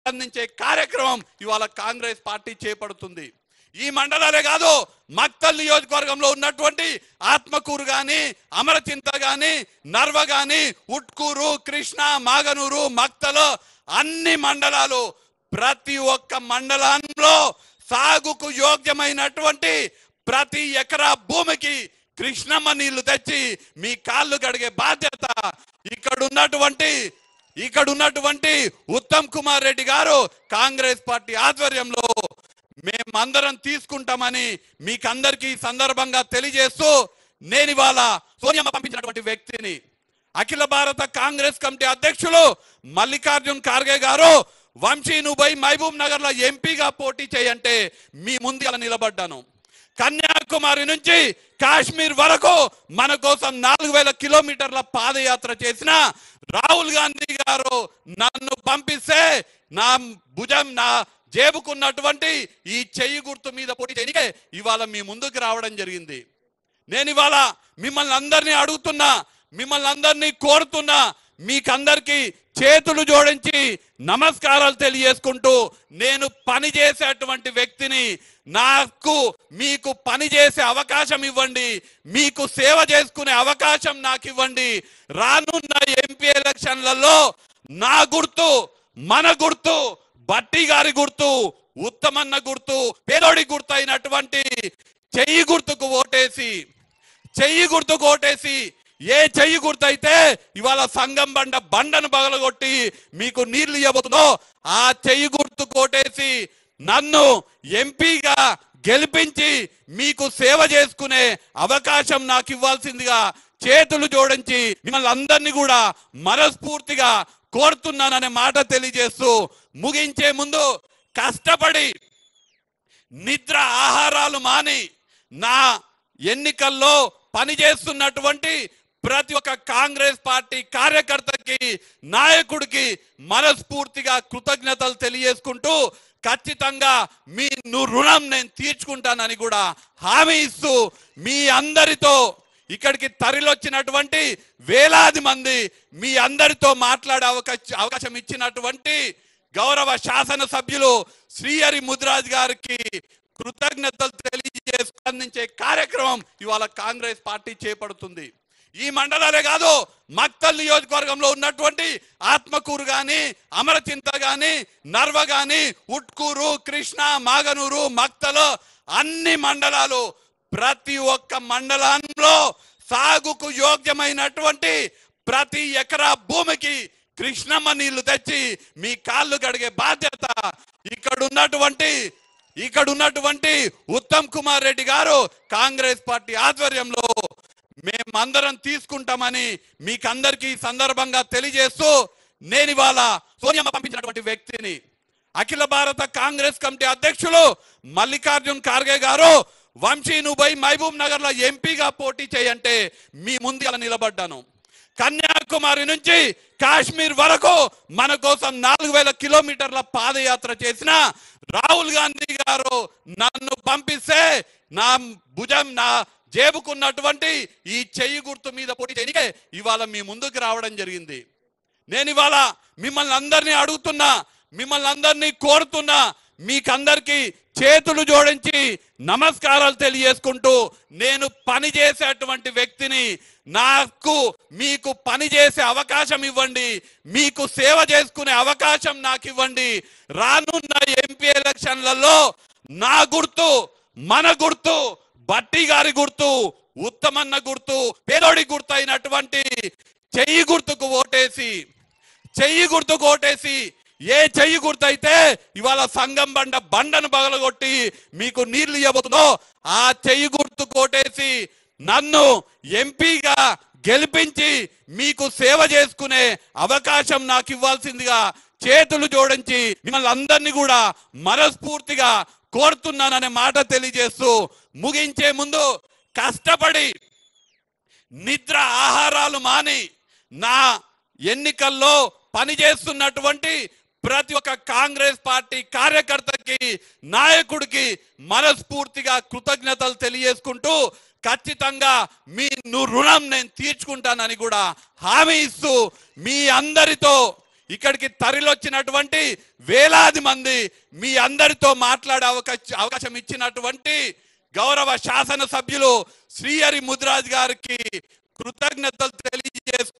అందించే కార్యక్రమం ఇవాళ కాంగ్రెస్ పార్టీ చేపడుతుంది. ఈ మండలాలే కాదు, మక్తల్ నియోజకవర్గంలో ఉన్నటువంటి ఆత్మకూరు గాని, అమరచింత గాని, నర్వ గాని, ఉట్కూరు, కృష్ణ, మాగనూరు, మక్తల్ అన్ని మండలాలు, ప్రతి ఒక్క మండలంలో సాగుకు యోగ్యమైనటువంటి ప్రతి ఎకరా భూమికి కృష్ణమ్మ నీళ్లు తెచ్చి మీ కాళ్ళు కడిగే బాధ్యత ఇక్కడ ఉన్నటువంటి ఉత్తమ్ కుమార్ రెడ్డి గారు కాంగ్రెస్ పార్టీ ఆధ్వర్యంలో మేమందరం తీసుకుంటామని మీకందరికీ సందర్భంగా తెలియజేస్తూ, నేను ఇవాళ సోనియమ్మ పంపించినటువంటి వ్యక్తిని అఖిల భారత కాంగ్రెస్ కమిటీ అధ్యక్షులు మల్లికార్జున్ ఖార్గే గారు వంశీ నుబై మహబూబ్ నగర్ లో ఎంపీగా పోటీ చేయంటే మీ ముందు అలా నిలబడ్డాను. కన్యాకుమారి నుంచి కాశ్మీర్ వరకు మన కోసం 4000 కిలోమీటర్ల పాదయాత్ర చేసిన రాహుల్ గాంధీ గారు నన్ను పంపిస్తే నా భుజం, నా జేబుకున్నటువంటి ఈ చెయ్యి గుర్తు మీద పోటీ చేయనికే ఇవాళ మీ ముందుకు రావడం జరిగింది. నేను ఇవాళ మిమ్మల్ని అందరినీ అడుగుతున్నా, మిమ్మల్ని అందరినీ కోరుతున్నా, మీకందరికీ చేతులు జోడించి నమస్కారాలు తెలియజేసుకుంటూ, నేను పని చేసేటువంటి వ్యక్తిని, నాకు మీకు పని చేసే అవకాశం ఇవ్వండి, మీకు సేవ చేసుకునే అవకాశం నాకు ఇవ్వండి. రానున్న ఎంపీ ఎలక్షన్లలో నా గుర్తు, మన గుర్తు, బట్టి గారి గుర్తు, ఉత్తమన్న గుర్తు, పేదోడి గుర్తు అయినటువంటి చెయ్యి గుర్తుకు ఓటేసి ఏ చెయ్యి గుర్తయితే ఇవాళ సంగం బండను పగలగొట్టి మీకు నీళ్లు ఇవ్వబోతుందో ఆ చెయ్యి గుర్తు కోటేసి నన్ను ఎంపీగా గెలిపించి మీకు సేవ చేసుకునే అవకాశం నాకు ఇవ్వాల్సిందిగా చేతులు జోడించి మిమ్మల్ని అందరినీ కూడా మనస్ఫూర్తిగా కోరుతున్నాననే మాట తెలియజేస్తూ, ముగించే ముందు కష్టపడి నిద్ర ఆహారాలు మాని నా ఎన్నికల్లో పనిచేస్తున్నటువంటి ప్రతి ఒక్క కాంగ్రెస్ పార్టీ కార్యకర్తకి, నాయకుడికి మనస్ఫూర్తిగా కృతజ్ఞతలు తెలియజేసుకుంటూ, ఖచ్చితంగా మీ రుణం నేను తీర్చుకుంటానని కూడా హామీ ఇస్తూ, మీ అందరితో ఇక్కడికి తరలివచ్చినటువంటి వేలాది మంది మీ అందరితో మాట్లాడే అవకాశం ఇచ్చినటువంటి గౌరవ శాసన సభ్యులు శ్రీహరి ముదిరాజ్ గారికి కృతజ్ఞతలు తెలియజేసి అందించే కార్యక్రమం ఇవాళ కాంగ్రెస్ పార్టీ చేపడుతుంది. ఈ మండలాలే కాదు, మక్తల్ నియోజకవర్గంలో ఉన్నటువంటి ఆత్మకూరు గాని, అమరచింత గాని, నర్వ గాని, ఉట్కూరు, కృష్ణ, మాగనూరు, మక్తల్ అన్ని మండలాలు, ప్రతి ఒక్క మండలంలో సాగుకు యోగ్యమైనటువంటి ప్రతి ఎకరా భూమికి కృష్ణమ్మ నీళ్లు తెచ్చి మీ కాళ్ళు కడిగే బాధ్యత ఇక్కడ ఉన్నటువంటి ఉత్తమ్ కుమార్ రెడ్డి గారు కాంగ్రెస్ పార్టీ ఆధ్వర్యంలో మేమందరం తీసుకుంటామని మీకందరికీ సందర్భంగా తెలియజేస్తూ, నేను ఇవాళ సోనియమ్మ పంపించినటువంటి వ్యక్తిని అఖిల భారత కాంగ్రెస్ కమిటీ అధ్యక్షులు మల్లికార్జున్ ఖార్గే గారు వంశీ నుబై మహబూబ్ నగర్ లో ఎంపీగా పోటీ చేయంటే మీ ముందు అలా నిలబడ్డాను. కన్యాకుమారి నుంచి కాశ్మీర్ వరకు మన కోసం 4000 కిలోమీటర్ల పాదయాత్ర చేసిన రాహుల్ గాంధీ గారు నన్ను పంపిస్తే నా భుజం, నా జేబుకున్నటువంటి ఈ చెయ్యి గుర్తు మీద పోటీ చేయనికే ఇవాళ మీ ముందుకు రావడం జరిగింది. నేను ఇవాళ మిమ్మల్ని అందరినీ అడుగుతున్నా, మిమ్మల్ని అందరినీ కోరుతున్నా, మీకందరికీ చేతులు జోడించి నమస్కారాలు తెలియజేసుకుంటూ, నేను పని చేసేటువంటి వ్యక్తిని, నాకు మీకు పని చేసే అవకాశం ఇవ్వండి, మీకు సేవ చేసుకునే అవకాశం నాకు ఇవ్వండి. రానున్న ఎంపీ ఎలక్షన్లలో నా గుర్తు, మన గుర్తు, బట్టి గారి గుర్తు, ఉత్తమన్న గుర్తు, పేదోడి గుర్తు అయినటువంటి చెయ్యి గుర్తుకు ఓటేసి ఏ చెయ్యి గుర్తయితే ఇవాళ సంగం బండను పగలగొట్టి మీకు నీళ్లు ఇవ్వబోతుందో ఆ చెయ్యి గుర్తు కోటేసి నన్ను ఎంపీగా గెలిపించి మీకు సేవ చేసుకునే అవకాశం నాకు ఇవ్వాల్సిందిగా చేతులు జోడించి మిమ్మల్ని అందరినీ కూడా మనస్ఫూర్తిగా కోరుతున్నాననే మాట తెలియజేస్తూ, ముగించే ముందు కష్టపడి నిద్ర ఆహారాలు మాని నా ఎన్నికల్లో పనిచేస్తున్నటువంటి ప్రతి ఒక్క కాంగ్రెస్ పార్టీ కార్యకర్తకి, నాయకుడికి మనస్ఫూర్తిగా కృతజ్ఞతలు తెలియజేసుకుంటూ, ఖచ్చితంగా మీ రుణం నేను తీర్చుకుంటానని కూడా హామీ ఇస్తూ, మీ అందరితో ఇక్కడికి తరలివచ్చినటువంటి వేలాది మంది మీ అందరితో మాట్లాడే అవకాశం ఇచ్చినటువంటి గౌరవ శాసన సభ్యులు శ్రీహరి ముదిరాజ్ గారికి కృతజ్ఞతలు తెలియజేస్తూ